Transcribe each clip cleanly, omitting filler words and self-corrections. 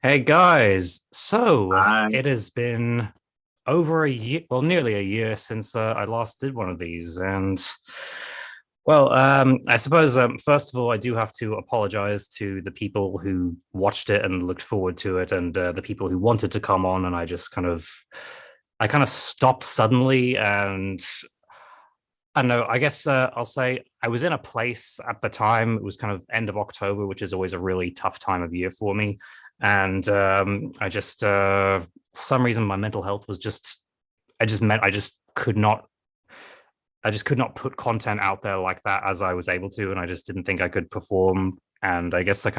Hey guys, so I it has been over a year, well, nearly a year since I last did one of these, and I suppose first of all, I do have to apologize to the people who watched it and looked forward to it, and the people who wanted to come on, and I kind of stopped suddenly, and I don't know. I guess I'll say I was in a place at the time. It was kind of end of October, which is always a really tough time of year for me. And for some reason, my mental health was just, I just meant I just could not put content out there like that as I was able to. And I just didn't think I could perform. And I guess I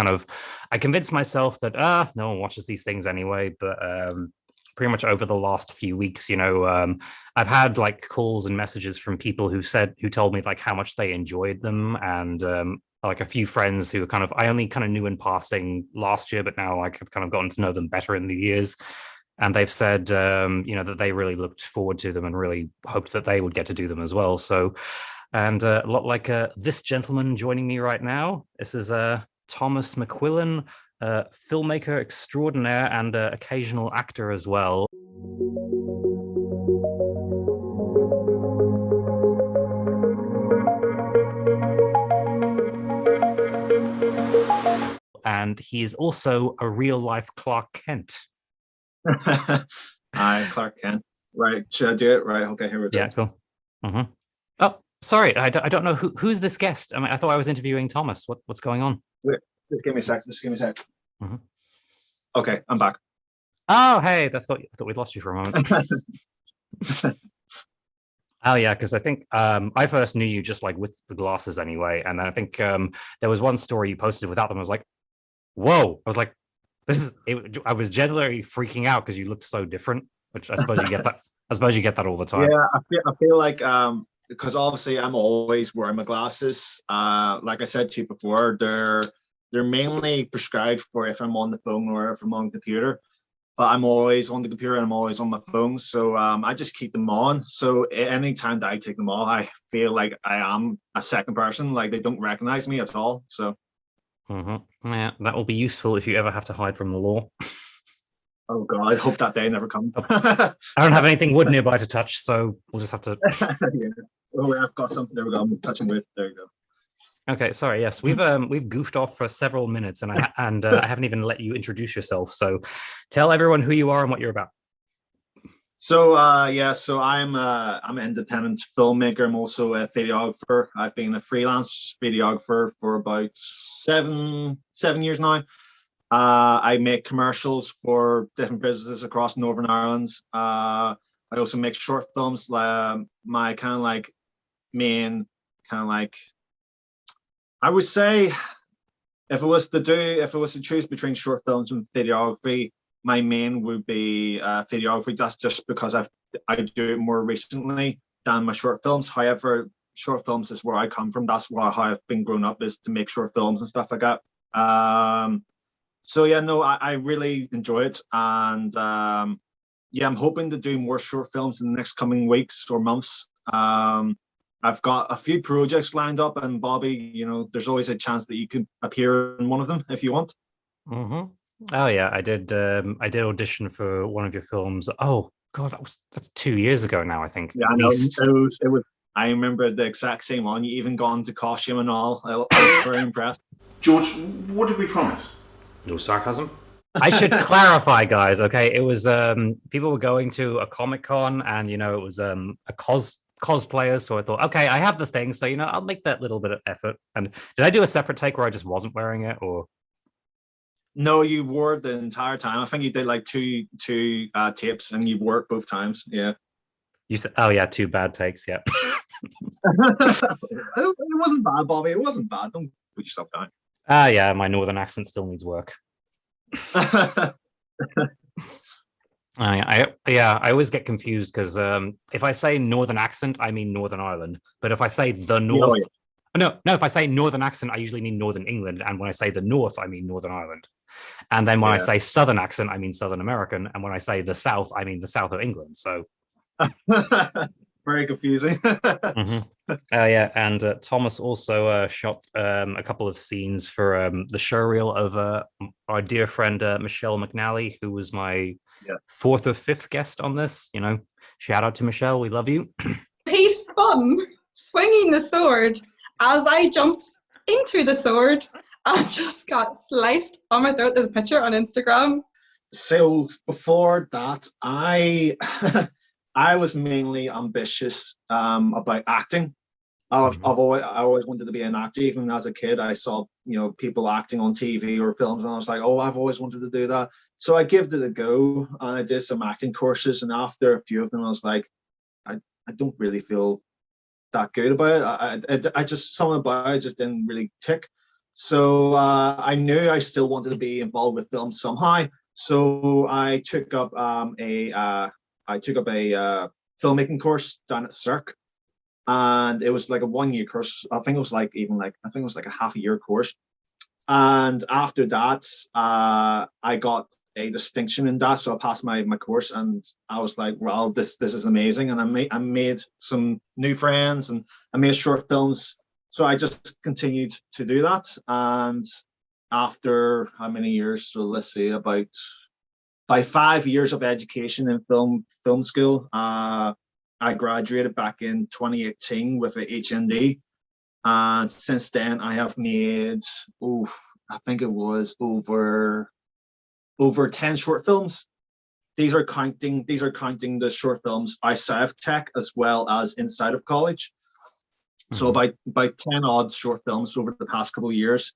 convinced myself that, no one watches these things anyway. But pretty much over the last few weeks, I've had like calls and messages from people who told me like how much they enjoyed them, and like a few friends who I only kind of knew in passing last year, but now like I've kind of gotten to know them better in the years, and they've said that they really looked forward to them and really hoped that they would get to do them as well. So, and a lot like this gentleman joining me right now, this is Thomas McQuillan, filmmaker extraordinaire and occasional actor as well. And he is also a real life Clark Kent. I Clark Kent. Right, should I do it? Right, okay, here we Yeah, go. cool. Mm-hmm. Oh, sorry, I don't know who's this guest. I mean, I thought I was interviewing Thomas. What's going on? Wait, just give me a sec. Just give me a sec. Mm-hmm. Okay, I'm back. Oh, hey, I thought we'd lost you for a moment. Oh yeah, because I think I first knew you just like with the glasses anyway, and then I think there was one story you posted without them. I was like, "Whoa!" I was like, "This is." I was generally freaking out because you looked so different. Which I suppose you get that. I suppose you get that all the time. Yeah, I feel like because obviously I'm always wearing my glasses. Like I said to you before, they're mainly prescribed for if I'm on the phone or if I'm on the computer. But I'm always on the computer and I'm always on my phone. So I just keep them on. So anytime that I take them off, I feel like I am a second person. Like they don't recognize me at all. So, Yeah, that will be useful if you ever have to hide from the law. oh God, I hope that day never comes. Oh, I don't have anything wood nearby to touch, so we'll just have to. Yeah. Oh, I've got something. There we go. I'm touching wood. There you go. Okay, sorry. Yes, we've goofed off for several minutes, and I haven't even let you introduce yourself. So, tell everyone who you are and what you're about. So so I'm an independent filmmaker. I'm also a videographer. I've been a freelance videographer for about seven years now. I make commercials for different businesses across Northern Ireland. I also make short films. My kind of like main kind of like I would say if it was to choose between short films and videography, my main would be videography. That's just because I do it more recently than my short films. However, short films is where I come from. That's why how I've been grown up is to make short films and stuff like that. So yeah, no, I really enjoy it, and yeah, I'm hoping to do more short films in the next coming weeks or months. I've got a few projects lined up, and Bobby, there's always a chance that you could appear in one of them if you want. Mm-hmm. Oh yeah, I did. I did audition for one of your films. Oh God, that's 2 years ago now. I think Yeah, at I know. least. It was. I remember the exact same one. You even gone to costume and all. I was very impressed. George, what did we promise? No sarcasm. I should clarify, guys. Okay, it was people were going to a Comic Con, and it was a cosplayers. So I thought, okay, I have this thing, so I'll make that little bit of effort. And did I do a separate take where I just wasn't wearing it, or No, you wore it the entire time. I think you did like two tapes, and you wore it both times. Yeah. you said? Oh yeah, two bad takes. Yeah. It wasn't bad, Bobby. It wasn't bad. Don't put yourself down. Ah, yeah, my northern accent still needs work. I always get confused because if I say northern accent, I mean Northern Ireland. But if I say the Yeah, oh, north, no, if I say northern accent, I usually mean Northern England, and when I say the north, I mean Northern Ireland. And then when I yeah. say southern accent, I mean Southern American, and when I say the south, I mean the south of England. So Very confusing. mhm. Yeah, and Thomas also shot a couple of scenes for the showreel of our dear friend Michelle McNally, who was my Yeah. fourth or fifth guest on this. You know, shout out to Michelle, we love you. He spun, swinging the sword, as I jumped into the sword and just got sliced on my throat. There's a picture on Instagram. So before that, I I was mainly ambitious about acting. I always wanted to be an actor. Even as a kid, I saw people acting on TV or films, and I was like, oh, I've always wanted to do that. So I gave it a go, and I did some acting courses. And after a few of them, I was like, I don't really feel that good about it. I just something about it just didn't really tick. So I knew I still wanted to be involved with film somehow. So I took up a filmmaking course down at Cirque, and it was like a 1 year course. I think it was like a half a year course. And after that, I got a distinction in that, so I passed my course, and I was like, well, this is amazing. And I made some new friends, and I made short films. So I just continued to do that. And after how many years? So let's see, about by 5 years of education in film school, I graduated back in 2018 with an HND. And since then, I have made, I think it was over 10 short films. These are counting the short films outside of tech as well as inside of college. So about 10 odd short films over the past couple of years.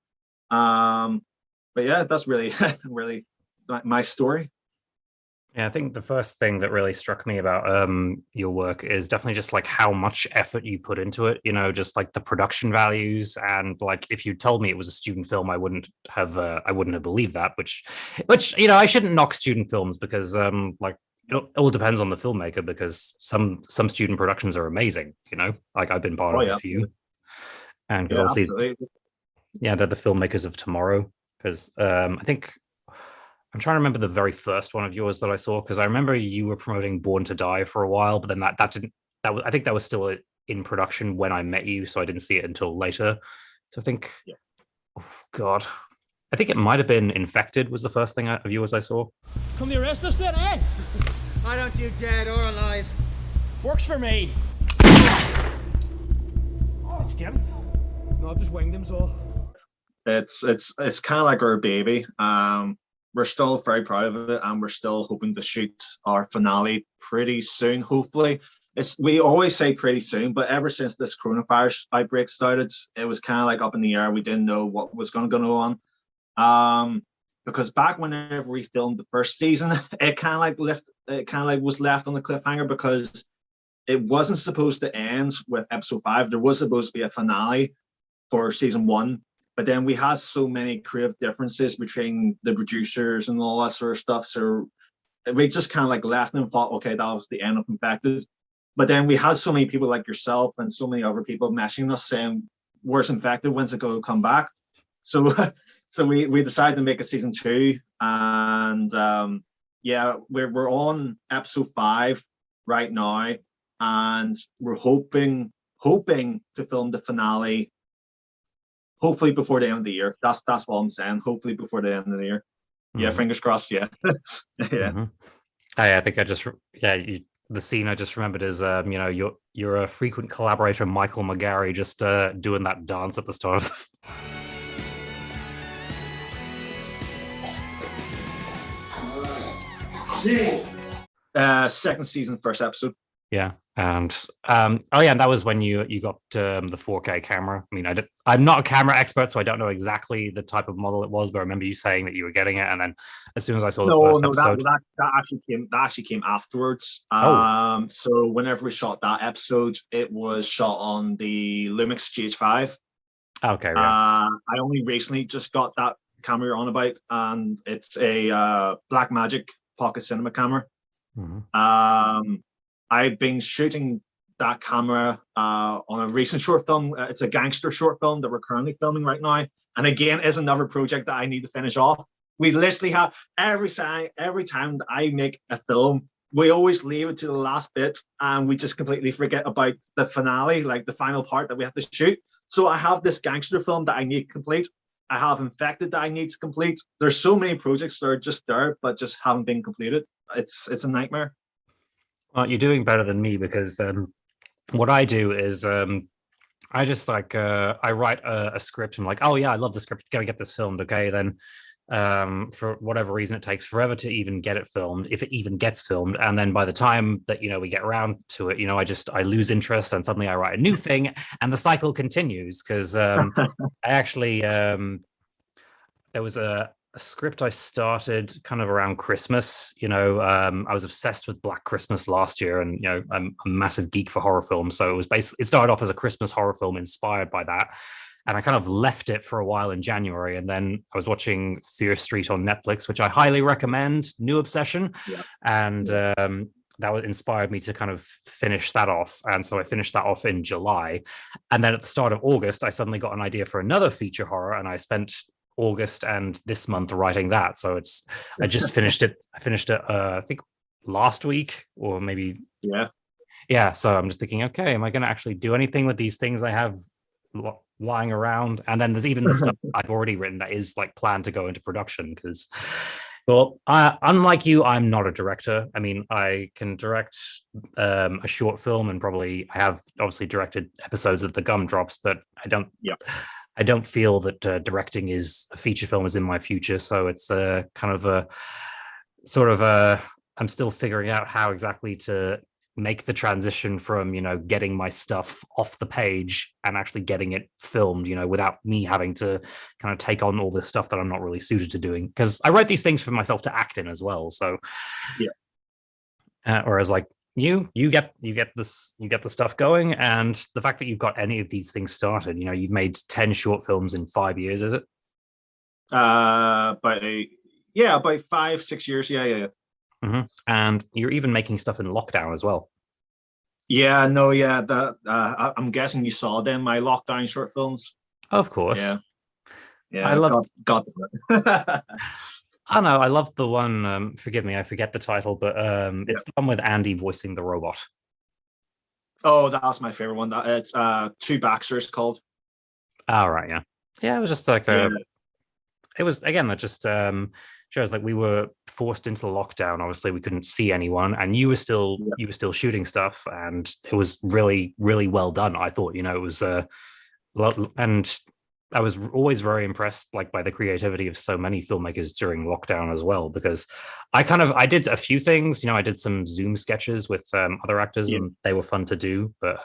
But yeah, that's really really my story. Yeah, I think the first thing that really struck me about your work is definitely just like how much effort you put into it, just like the production values. And like if you told me it was a student film, I wouldn't have believed that, which I shouldn't knock student films, because like it all depends on the filmmaker, because some student productions are amazing, like I've been part of a few. And because obviously they're the filmmakers of tomorrow. Because I think I'm trying to remember the very first one of yours that I saw, because I remember you were promoting Born to Die for a while, but then I think that was still in production when I met you, so I didn't see it until later. So I think, oh God, I think it might have been Infected was the first thing of yours I saw. Come to arrest us then, eh? Why don't you dead or alive? Works for me. Oh, did you get him? No, I've just winged him, so. It's kind of like our baby. We're still very proud of it, and we're still hoping to shoot our finale pretty soon, hopefully. We always say pretty soon, but ever since this coronavirus outbreak started, it was kind of like up in the air. We didn't know what was going to go on. Because back whenever we filmed the first season, it kind of like was left on the cliffhanger, because it wasn't supposed to end with episode 5. There was supposed to be a finale for season 1. But then we had so many creative differences between the producers and all that sort of stuff. So we just kind of like left and thought, okay, that was the end of Infected. But then we had so many people like yourself and so many other people messaging us saying, where's Infected? When's it going to come back? So we decided to make a season 2. And we're on episode 5 right now. And we're hoping to film the finale hopefully before the end of the year. That's what I'm saying. Hopefully before the end of the year. Yeah, fingers crossed. Yeah. I think the scene I just remembered is you're a frequent collaborator, Michael McGarry, just doing that dance at the start of the second season, first episode. Yeah. And and that was when you got the 4K camera. I mean, I'm not a camera expert, so I don't know exactly the type of model it was, but I remember you saying that you were getting it, and then as soon as I saw the first episode, that actually came afterwards. So whenever we shot that episode, it was shot on the Lumix GH5. Okay. Yeah. I only recently just got that camera you're on about, and it's a Blackmagic Pocket Cinema camera. I've been shooting that camera on a recent short film. It's a gangster short film that we're currently filming right now. And again, is another project that I need to finish off. We literally have every time that I make a film, we always leave it to the last bit, and we just completely forget about the finale, like the final part that we have to shoot. So I have this gangster film that I need to complete. I have Infected that I need to complete. There's so many projects that are just there, but just haven't been completed. It's a nightmare. Well, you're doing better than me because what I do is I just like I write a script. I'm like, oh yeah, I love the script. Gotta get this filmed. Okay, then for whatever reason, it takes forever to even get it filmed, if it even gets filmed. And then by the time that we get around to it, I lose interest, and suddenly I write a new thing, and the cycle continues. Because I actually there was a script I started kind of around Christmas. I was obsessed with Black Christmas last year, and I'm a massive geek for horror films. So it started off as a Christmas horror film inspired by that. And I kind of left it for a while in January. And then I was watching Fear Street on Netflix, which I highly recommend, new obsession. Yeah. And that inspired me to kind of finish that off. And so I finished that off in July. And then at the start of August, I suddenly got an idea for another feature horror. And I spent August and this month writing that. So I just finished it. I finished it, I think last week, or maybe. Yeah. So I'm just thinking, okay, am I going to actually do anything with these things I have lying around? And then there's even the stuff I've already written that is like planned to go into production, because unlike you, I'm not a director. I mean, I can direct a short film, and probably I have obviously directed episodes of the Gumdrops, but I don't feel that directing is a feature film is in my future. So it's kind of a sort of I'm still figuring out how exactly to make the transition from getting my stuff off the page and actually getting it filmed without me having to kind of take on all this stuff that I'm not really suited to doing, because I write these things for myself to act in as well. So whereas like you get the stuff going, and the fact that you've got any of these things started, you've made 10 short films in 5 years, is it? About 5-6 years. Yeah. Mm-hmm. And you're even making stuff in lockdown as well. I'm guessing you saw them, my lockdown short films. Of course. Yeah. I love. Got I know. I love the one. Forgive me, I forget the title, but it's the one with Andy voicing the robot. Oh, that's my favorite one. It's Two Baxters called. Oh right, yeah. It was just like it was again. It just shows like we were forced into the lockdown. Obviously, we couldn't see anyone, and you were still shooting stuff, and it was really, really well done. I thought, it was and I was always very impressed like by the creativity of so many filmmakers during lockdown as well, because I did a few things. I did some Zoom sketches with other actors, and they were fun to do. But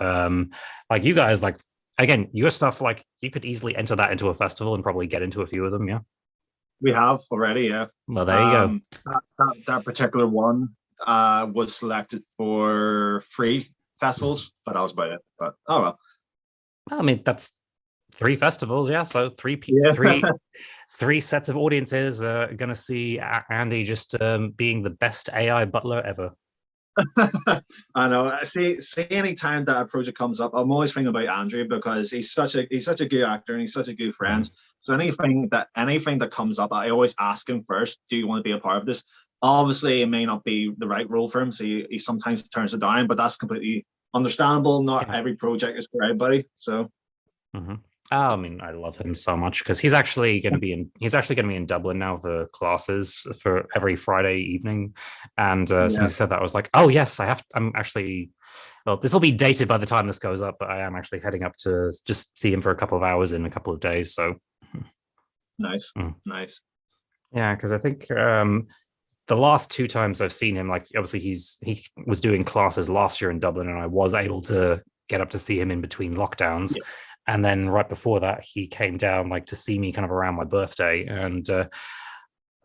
like you guys, like again, your stuff, like you could easily enter that into a festival and probably get into a few of them. Yeah. We have already, yeah. Well, there you go. That particular one was selected for 3 festivals, but that was about it. But oh well. I mean, that's 3 festivals, yeah. So 3 sets of audiences are going to see Andy just being the best AI butler ever. I know. See, any time that a project comes up, I'm always thinking about Andrew, because he's such a good actor, and he's such a good friend. So anything that comes up, I always ask him first, do you want to be a part of this? Obviously, it may not be the right role for him, so he sometimes turns it down, but that's completely understandable. Not every project is for everybody. So I mean, I love him so much, because he's actually going to be in Dublin now for classes for every Friday evening. And so he said that, I was like, oh yes, I'm actually, well, this will be dated by the time this goes up, but I am actually heading up to just see him for a couple of hours in a couple of days. So nice. Yeah, because I think the last 2 times I've seen him, like obviously he was doing classes last year in Dublin, and I was able to get up to see him in between lockdowns. And then right before that, he came down like to see me kind of around my birthday. And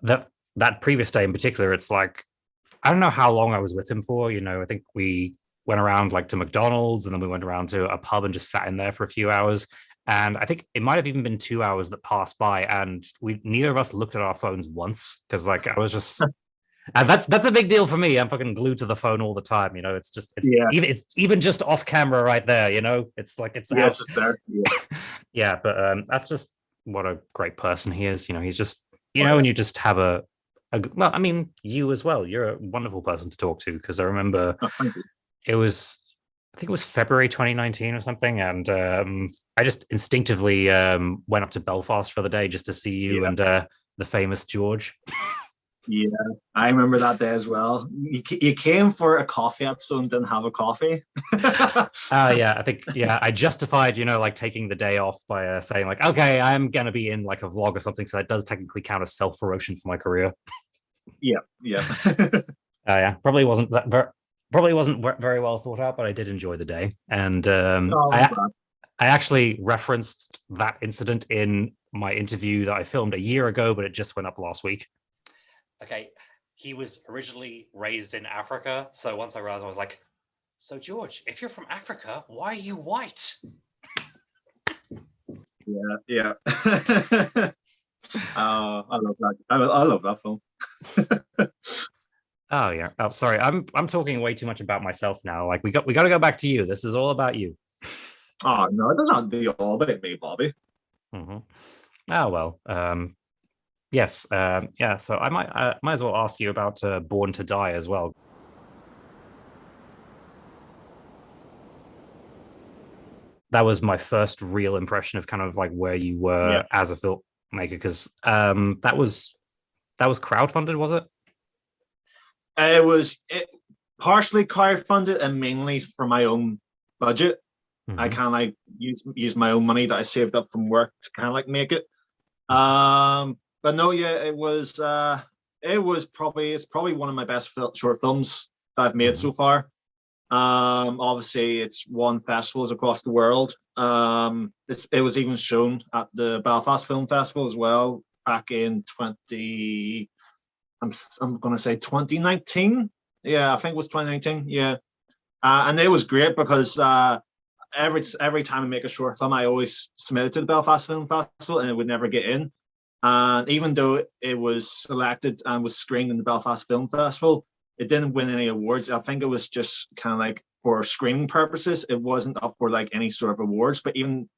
that previous day in particular, it's like, I don't know how long I was with him for. I think we went around like to McDonald's, and then we went around to a pub and just sat in there for a few hours. And I think it might have even been 2 hours that passed by, and neither of us looked at our phones once, because like I was just. And that's a big deal for me. I'm fucking glued to the phone all the time. It's even just off camera right there. It's like it's just there. Yeah, but that's just what a great person he is. He's just when you just have a Well, I mean, you as well. You're a wonderful person to talk to, because I remember Oh, thank you. it was, I think it was February 2019 or something, and I just instinctively went up to Belfast for the day just to see you Yeah. and the famous George. Yeah, I remember that day as well. You came for a coffee episode and didn't have a coffee. Yeah, I think, yeah, I justified, like taking the day off by saying like, okay, I'm gonna be in like a vlog or something, so that does technically count as self-promotion for my career. Yeah, yeah. Yeah, probably wasn't very well thought out, but I did enjoy the day, and Oh, I actually referenced that incident in my interview that I filmed a year ago, but it just went up last week. Okay, he was originally raised in Africa, so once I realized, I was like, so George, if you're from Africa, why are you white? yeah. I love that. I love that film. Oh yeah. Oh, sorry. I'm talking way too much about myself now. Like we got to go back to you. This is all about you. Oh no, it doesn't have to be all about me, Bobby. Mm-hmm. Oh well. Yes. Yeah. So I might as well ask you about Born to Die as well. That was my first real impression of kind of like where you were as a filmmaker, because that was crowdfunded, was it? It was partially crowdfunded and mainly for my own budget. Mm-hmm. I kind of like use my own money that I saved up from work to kind of like make it. But no, yeah, it's probably one of my best short films that I've made so far. Obviously it's won festivals across the world. It was even shown at the Belfast Film Festival as well back in I'm gonna say 2019. Yeah, I think it was 2019. Yeah, and it was great because every time I make a short film, I always submit it to the Belfast Film Festival, and it would never get in. And even though it was selected and was screened in the Belfast Film Festival, it didn't win any awards. I think it was just kind of like for screening purposes. It wasn't up for like any sort of awards. But even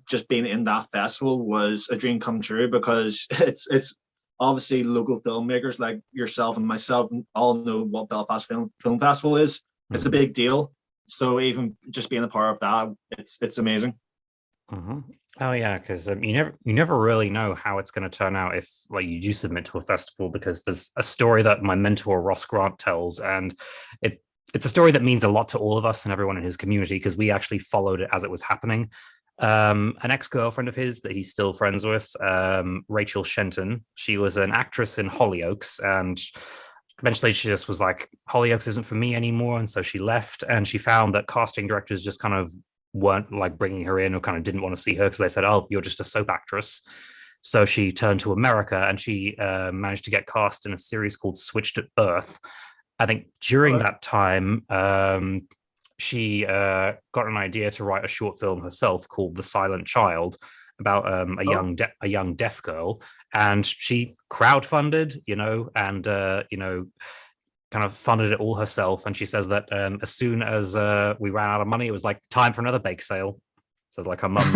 just being in that festival was a dream come true, because it's obviously local filmmakers like yourself and myself all know what Belfast Film Festival is. It's a big deal. So even just being a part of that, it's amazing. Mm-hmm. Oh yeah, because you never really know how it's going to turn out if like you do submit to a festival, because there's a story that my mentor Ross Grant tells, and it's a story that means a lot to all of us and everyone in his community, because we actually followed it as it was happening. An ex-girlfriend of his that he's still friends with, Rachel Shenton, she was an actress in Hollyoaks, and eventually she just was like, Hollyoaks isn't for me anymore, and so she left, and she found that casting directors just kind of weren't like bringing her in, or kind of didn't want to see her because they said, oh, you're just a soap actress. So she turned to America, and she managed to get cast in a series called Switched at Birth. I think during that time, she got an idea to write a short film herself called The Silent Child, about a young deaf girl, and she crowdfunded, and kind of funded it all herself. And she says that as soon as we ran out of money, it was like time for another bake sale. So like her mum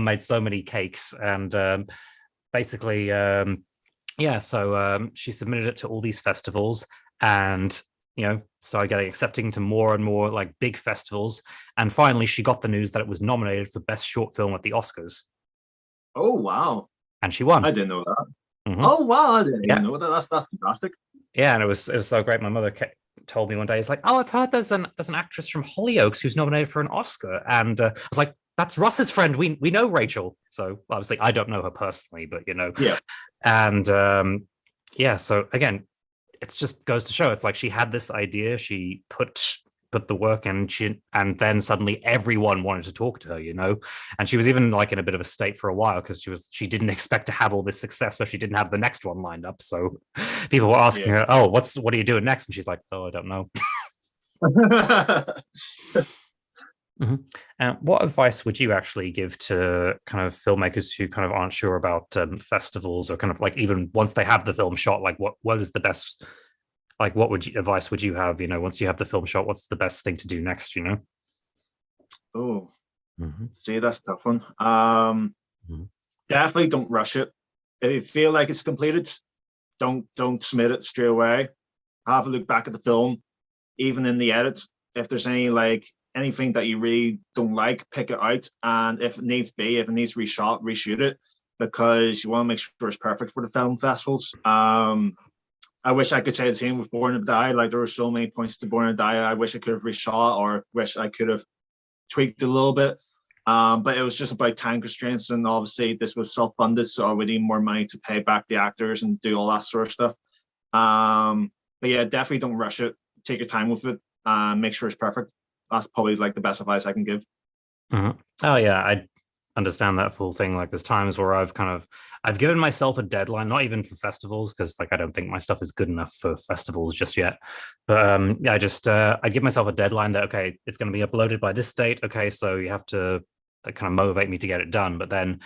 made so many cakes, and basically, so she submitted it to all these festivals, and started getting accepting to more and more like big festivals. And finally, she got the news that it was nominated for Best Short Film at the Oscars. Oh wow! And she won. I didn't know that. Mm-hmm. Oh wow! I didn't even know that. That's fantastic. Yeah, and it was so great. My mother told me one day, it's like, oh, I've heard there's an actress from Hollyoaks who's nominated for an Oscar, and I was like, that's Ross's friend. We know Rachel. So obviously, I don't know her personally, but Yeah. And so again, it just goes to show, it's like she had this idea, she put the work in, and then suddenly everyone wanted to talk to her, and she was even like in a bit of a state for a while, because she didn't expect to have all this success, so she didn't have the next one lined up. So people were asking her, oh, what are you doing next? And she's like, oh, I don't know. Mm-hmm. And what advice would you actually give to kind of filmmakers who kind of aren't sure about festivals, or kind of like even once they have the film shot, like what is the best, like what advice would you have, once you have the film shot, what's the best thing to do next, Oh, see, that's a tough one. Definitely don't rush it. if you feel like it's completed, don't submit it straight away. Have a look back at the film, even in the edits. If there's anything that you really don't like, pick it out, and if it needs to reshot, reshoot it, because you want to make sure it's perfect for the film festivals. I wish I could say the same with Born to Die. Like, there were so many points to Born to Die I wish I could have reshot, or wish I could have tweaked a little bit. But it was just about time constraints, and obviously this was self-funded, so we need more money to pay back the actors and do all that sort of stuff. But yeah, definitely don't rush it. Take your time with it. Make sure it's perfect. That's probably like the best advice I can give. Mm-hmm. Oh yeah, I understand that full thing. Like, there's times where I've given myself a deadline, not even for festivals, because like I don't think my stuff is good enough for festivals just yet. But yeah, I give myself a deadline that, okay, it's going to be uploaded by this date. Okay, so you have to kind of motivate me to get it done. But then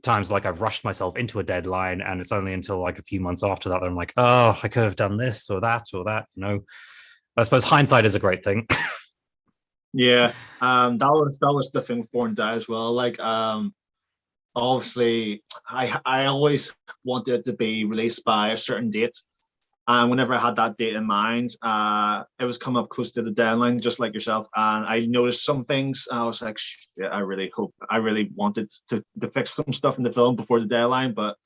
times like I've rushed myself into a deadline, and it's only until like a few months after that I'm like, oh, I could have done this or that or that. You know, I suppose hindsight is a great thing. Yeah, that was the thing with Born to Die as well. Like, obviously, I always wanted it to be released by a certain date, and whenever I had that date in mind, it was coming up close to the deadline, just like yourself. And I noticed some things, and I was like, shit, I really wanted to fix some stuff in the film before the deadline, but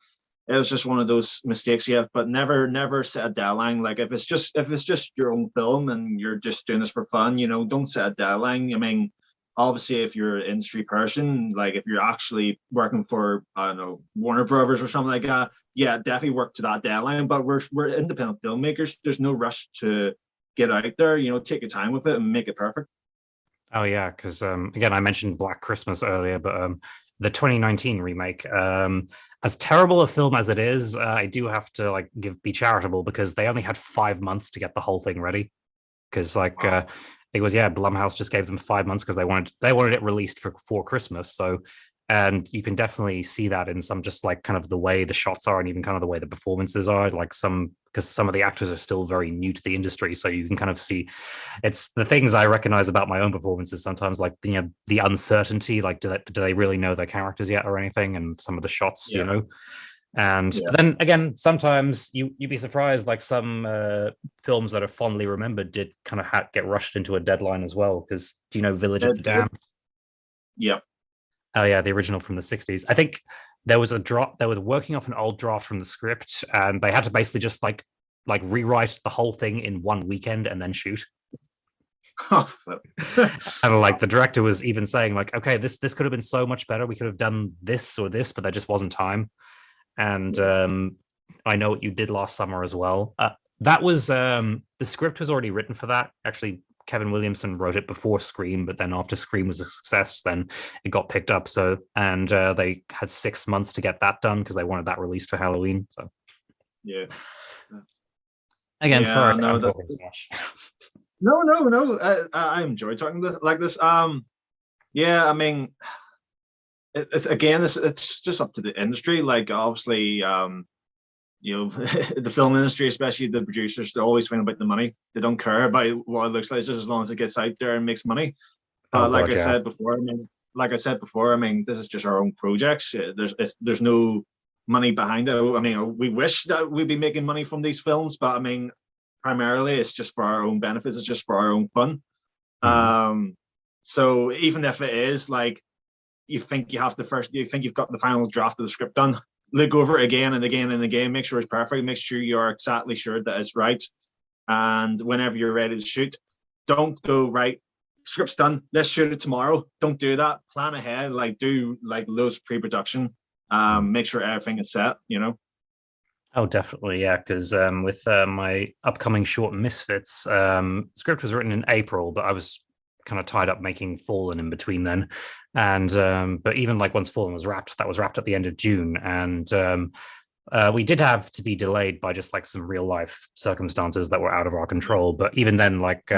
it was just one of those mistakes. Yeah, but never set a deadline. Like, if it's just your own film and you're just doing this for fun, you know, don't set a deadline. I mean, obviously, if you're an industry person, like if you're actually working for, I don't know, Warner Brothers or something like that, yeah, definitely work to that deadline. But we're independent filmmakers. There's no rush to get out there. You know, take your time with it and make it perfect. Oh yeah, because again, I mentioned Black Christmas earlier, but the 2019 remake, as terrible a film as it is, I do have to like be charitable, because they only had 5 months to get the whole thing ready. Because like it was, yeah, Blumhouse just gave them 5 months because they wanted it released for Christmas. So, and you can definitely see that in some, just like kind of the way the shots are, and even kind of the way the performances are. Like, because some of the actors are still very new to the industry, so you can kind of see, it's the things I recognize about my own performances sometimes, like, you know, the uncertainty, like do they really know their characters yet or anything, and some of the shots, you know. And but then again, sometimes you'd be surprised, like some films that are fondly remembered did kind of get rushed into a deadline as well. Because do you know Village of the Damned? Yeah. Oh yeah, the original from the 60s. I think there was a drop. They were working off an old draft from the script, and they had to basically just like rewrite the whole thing in one weekend and then shoot. And like the director was even saying, like, okay, this could have been so much better. We could have done this or this, but there just wasn't time. And I Know What You Did Last Summer as well. That was the script was already written for that. Actually, Kevin Williamson wrote it before Scream, but then after Scream was a success, then it got picked up. So, and they had 6 months to get that done because they wanted that released for Halloween. So, yeah. Again, yeah, sorry, no, I'm talking too much. No. I enjoy talking like this. Yeah, I mean, it's just up to the industry. Like, obviously, you know, the film industry, especially the producers, they're always thinking about the money. They don't care about what it looks like, just as long as it gets out there and makes money. Like I said before, I mean, this is just our own projects. There's no money behind it. I mean, we wish that we'd be making money from these films, but I mean, primarily it's just for our own benefits. It's just for our own fun. Mm-hmm. So even if it is like, you think you've got the final draft of the script done, look over it again and again and again, make sure it's perfect, make sure you're exactly sure that it's right. And whenever you're ready to shoot, don't go, right, script's done, let's shoot it tomorrow. Don't do that. Plan ahead, like do like loads of pre-production, make sure everything is set, you know. Oh, definitely, yeah. Because with my upcoming short Misfits, script was written in April, but I was kind of tied up making Fallen in between then. And but even like once Fallen was wrapped, that was wrapped at the end of June, and we did have to be delayed by just like some real life circumstances that were out of our control. But even then, like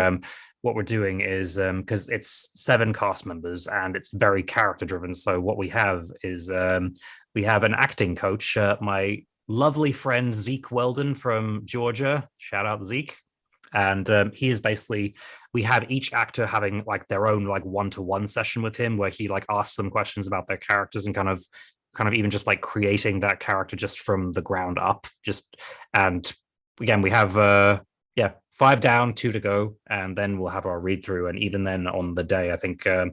what we're doing is because it's 7 cast members and it's very character driven. So what we have is we have an acting coach, my lovely friend Zeke Weldon from Georgia. Shout out Zeke. And he is basically, we have each actor having like their own like one-to-one session with him where he like asks them questions about their characters and kind of kind of even just like creating that character just from the ground up. And again, we have 5 down, 2 to go, and then we'll have our read through. And even then on the day, I think we're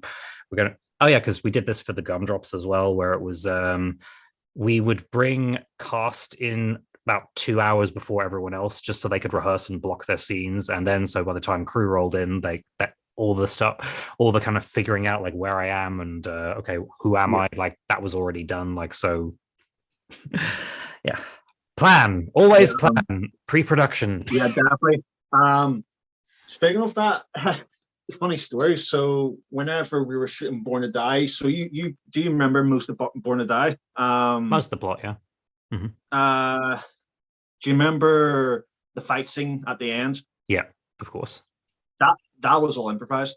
gonna because we did this for the gumdrops as well, where it was we would bring cast in about 2 hours before everyone else, just so they could rehearse and block their scenes. And then so by the time crew rolled in, all the kind of figuring out like where I am and okay, who am I, like that was already done. Like, so yeah, always plan pre-production. Yeah, definitely. Speaking of that, it's a funny story. So whenever we were shooting Born to Die, so you do you remember most of Born to Die? Most of the plot, yeah. Do you remember the fight scene at the end? Yeah, of course. That was all improvised.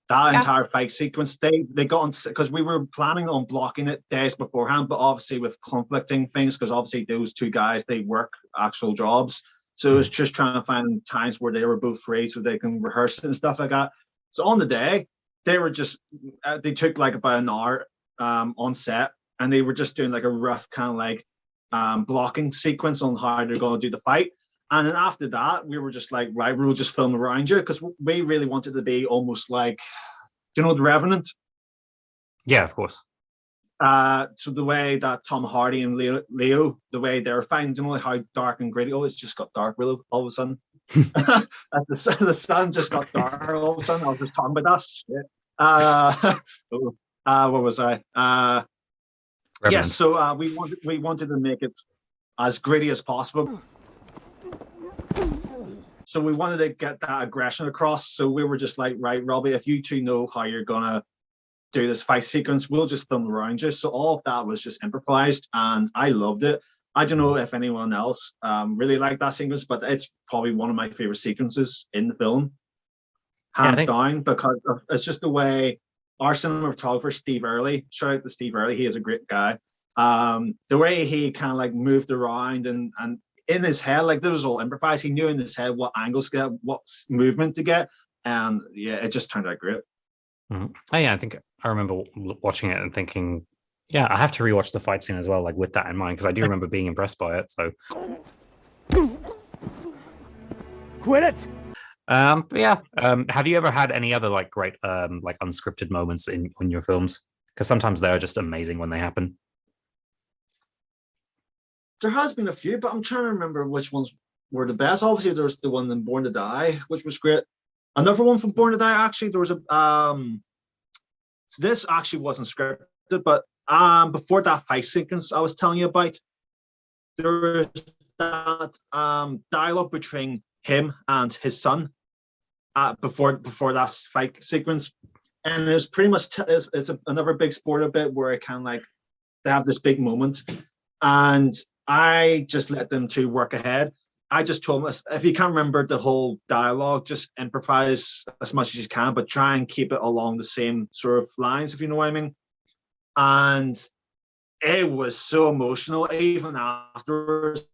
That entire fight sequence, they got on, because we were planning on blocking it days beforehand, but obviously with conflicting things, because obviously those two guys, they work actual jobs. So it was just trying to find times where they were both free so they can rehearse it and stuff like that. So on the day, they were just, they took like about an hour on set, and they were just doing like a rough kind of like blocking sequence on how they're going to do the fight. And then after that, we were just like, right, we'll just film around you, because we really wanted to be almost like, do you know The Revenant? Yeah, of course. So the way that Tom Hardy and Leo, the way they're fighting, you know, like how dark and gritty. Oh, it's just got dark all of a sudden. the sun just got dark all of a sudden. I was just talking about that shit. What was I? Yeah, so we wanted to make it as gritty as possible. So we wanted to get that aggression across. So we were just like, right, Robbie, if you two know how you're gonna do this fight sequence, we'll just film around you. So all of that was just improvised, and I loved it. I don't know if anyone else really liked that sequence, but it's probably one of my favorite sequences in the film, hands down, because it's just the way our cinematographer, Steve Early, shout out to Steve Early, he is a great guy. The way he kind of like moved around and in his head, like this was all improvised. He knew in his head what angles to get, what movement to get, and yeah, it just turned out great. Oh yeah, I think I remember watching it and thinking, yeah, I have to rewatch the fight scene as well, like with that in mind, because I do remember being impressed by it. So quit it. Have you ever had any other like great like unscripted moments in your films? Because sometimes they are just amazing when they happen. There has been a few, but I'm trying to remember which ones were the best. Obviously, there's the one in Born to Die, which was great. Another one from Born to Die, actually, there was a so this actually wasn't scripted, but before that fight sequence I was telling you about, there was that dialogue between him and his son before that fight sequence, and it's pretty much it's another big spoiler bit where it kind of like they have this big moment, and I just let them two work ahead. I just told them, if you can't remember the whole dialogue, just improvise as much as you can, but try and keep it along the same sort of lines, if you know what I mean. And it was so emotional, even afterwards.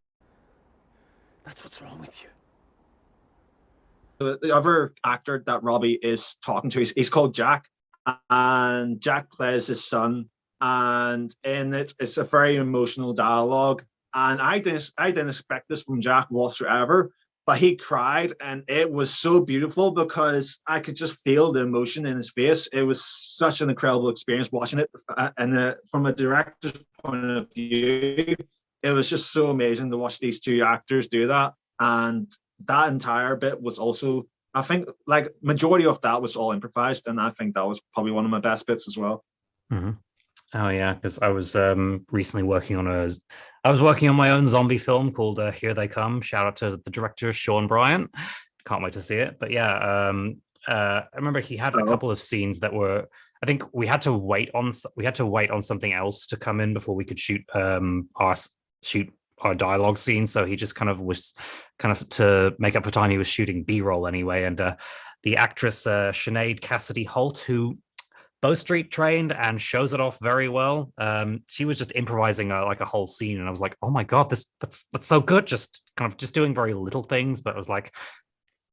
That's what's wrong with you. The other actor that Robbie is talking to, he's called Jack, and Jack plays his son, and it's a very emotional dialogue. And I didn't expect this from Jack whatsoever, but he cried, and it was so beautiful because I could just feel the emotion in his face. It was such an incredible experience watching it, and from a director's point of view, it was just so amazing to watch these two actors do that. And that entire bit was also, I think, like majority of that was all improvised, and I think that was probably one of my best bits as well. Mm-hmm. Oh yeah, because I was recently working on my own zombie film called Here They Come. Shout out to the director Sean Bryant. Can't wait to see it. But yeah, I remember he had a couple of scenes that were, I think we had to wait on something else to come in before we could shoot our dialogue scene. So he just kind of to make up for time, he was shooting B-roll anyway. And the actress Sinead Cassidy Holt, who Bow Street trained and shows it off very well. She was just improvising like a whole scene, and I was like, "Oh my god, that's so good!" Just kind of just doing very little things, but it was like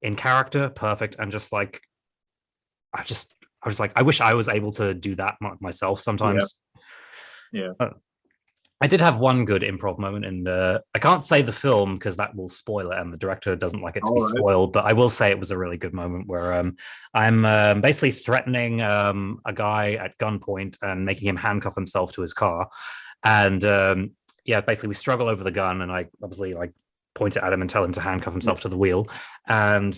in character, perfect, and just like I was like, I wish I was able to do that myself sometimes. Yeah. I did have one good improv moment, and I can't say the film because that will spoil it, and the director doesn't like it to be spoiled. But I will say it was a really good moment where I'm basically threatening a guy at gunpoint and making him handcuff himself to his car, and basically we struggle over the gun, and I obviously like point it at him and tell him to handcuff himself to the wheel, and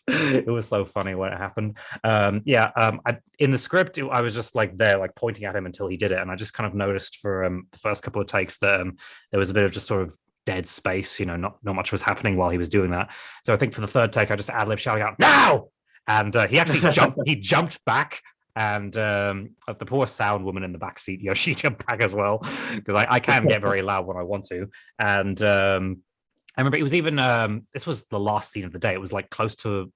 it was so funny when it happened. In the script, I was just like there, like pointing at him until he did it, and I just kind of noticed for the first couple of takes that there was a bit of just sort of dead space. Not much was happening while he was doing that. So I think for the third take, I just ad lib shouting out "Now!" and he actually jumped. He jumped back. And the poor sound woman in the back seat, she jumped back as well because I can get very loud when I want to. And I remember it was even this was the last scene of the day. It was like close to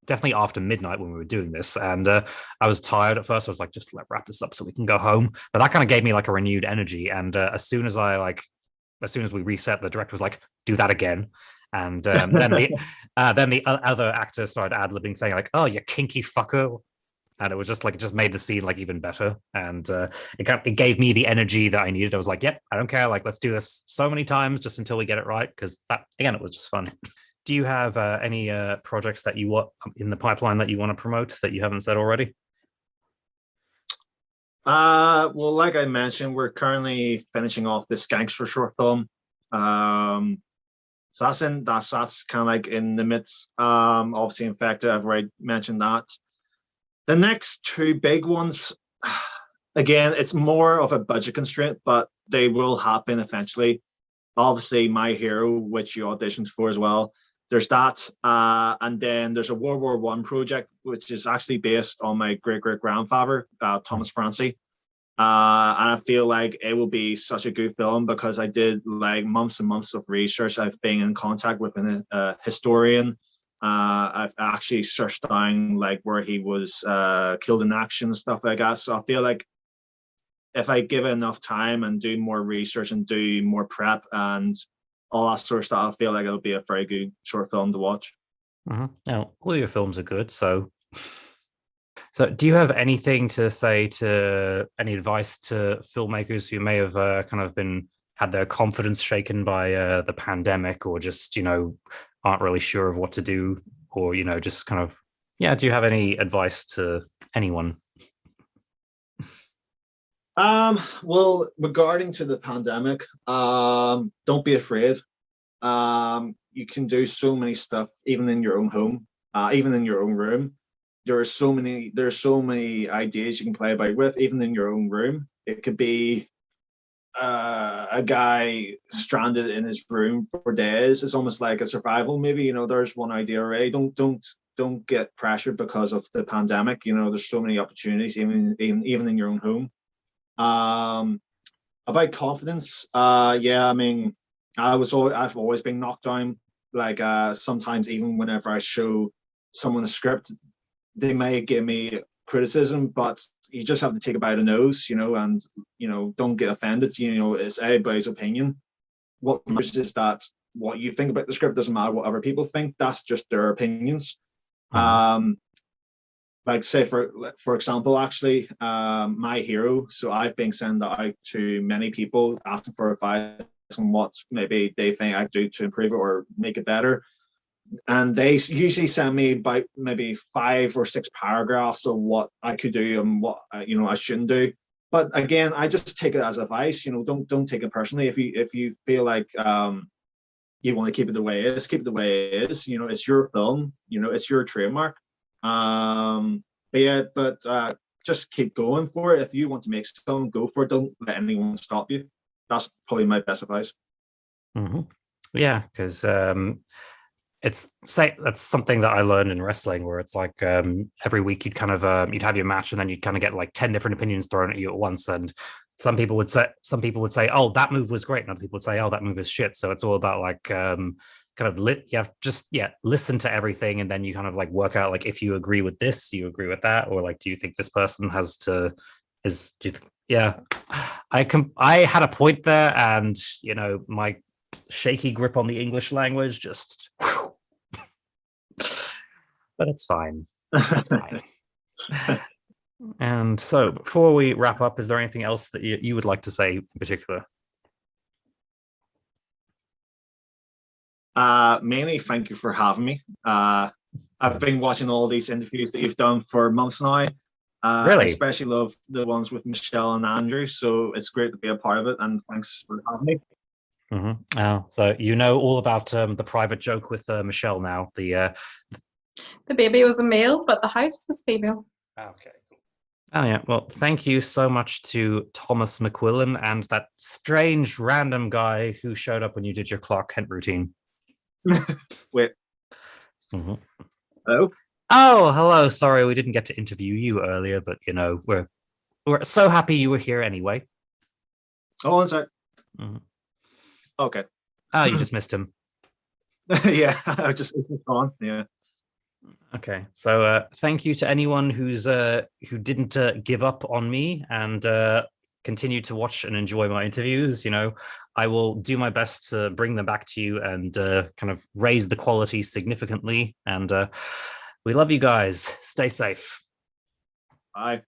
definitely after midnight when we were doing this, and I was tired at first. I was like, just let wrap this up so we can go home. But that kind of gave me like a renewed energy. And as soon as we reset, the director was like, do that again. And then the other actor started ad libbing, saying like, "Oh, you kinky fucker." And it was just like, it just made the scene like even better. And it gave me the energy that I needed. I was like, yep, I don't care. Like, let's do this so many times just until we get it right. Because that, again, it was just fun. Do you have any projects that you want in the pipeline that you want to promote that you haven't said already? Well, like I mentioned, we're currently finishing off this gangster short film. So that's kind of like in the midst. Obviously, Infected, I've already mentioned that. The next two big ones, again, it's more of a budget constraint, but they will happen eventually. Obviously, My Hero, which you auditioned for as well. There's that. And then there's a World War I project, which is actually based on my great-great-grandfather, Thomas McQuillan. And I feel like it will be such a good film because I did like months and months of research. I've been in contact with a historian. I've actually searched down like where he was killed in action and stuff like that. So I feel like if I give it enough time and do more research and do more prep and all that sort of stuff, I feel like it'll be a very good short film to watch. Now, all your films are good. So do you have anything to say to any advice to filmmakers who may have kind of had their confidence shaken by the pandemic, or just, aren't really sure of what to do, or, just kind of, do you have any advice to anyone? Well, regarding to the pandemic, don't be afraid. You can do so many stuff, even in your own home, even in your own room. There's so many ideas you can play about with, even in your own room. It could be a guy stranded in his room for days. It's almost like a survival movie. There's one idea already. Don't get pressured because of the pandemic. There's so many opportunities, even in your own home. About confidence, I mean, I've always been knocked down. Like sometimes even whenever I show someone a script, they may give me criticism, but you just have to take it by the nose, and don't get offended. It's everybody's opinion. What matters is that what you think about the script doesn't matter what other people think. That's just their opinions. Like say for example, actually, My Hero. So I've been sent out to many people asking for advice on what maybe they think I do to improve it or make it better. And they usually send me about maybe 5 or 6 paragraphs of what I could do and what I shouldn't do. But again, I just take it as advice. Don't take it personally. If you feel like you want to keep it the way it is, keep it the way it is. It's your film. It's your trademark. But just keep going for it. If you want to make something, go for it. Don't let anyone stop you. That's probably my best advice. Yeah, because that's something that I learned in wrestling, where it's like every week you'd kind of you'd have your match, and then you'd kind of get like 10 different opinions thrown at you at once. And some people would say, oh, that move was great, and other people would say, oh, that move is shit. So it's all about like kind of listen to everything, and then you kind of like work out like if you agree with this, you agree with that, or like do you think this person I had a point there, and my shaky grip on the English language just but it's fine. That's fine. And so, before we wrap up, is there anything else that you would like to say in particular? Mainly, thank you for having me. I've been watching all these interviews that you've done for months now. Really? I especially love the ones with Michelle and Andrew, so it's great to be a part of it, and thanks for having me. Mm-hmm. Oh, so you know all about the private joke with Michelle now. The baby was a male, but the house is female. okay. Oh yeah. Well, thank you so much to Thomas McQuillan and that strange random guy who showed up when you did your Clark Kent routine. Wait. Mm-hmm. Hello? Oh, hello. Sorry, we didn't get to interview you earlier, but you know, we're so happy you were here anyway. Oh, one sec. Mm-hmm. Okay. Oh, you just missed him. Yeah, I just it's gone. Yeah. Okay, so thank you to anyone who didn't give up on me and continue to watch and enjoy my interviews. You know, I will do my best to bring them back to you and kind of raise the quality significantly. And we love you guys. Stay safe. Bye.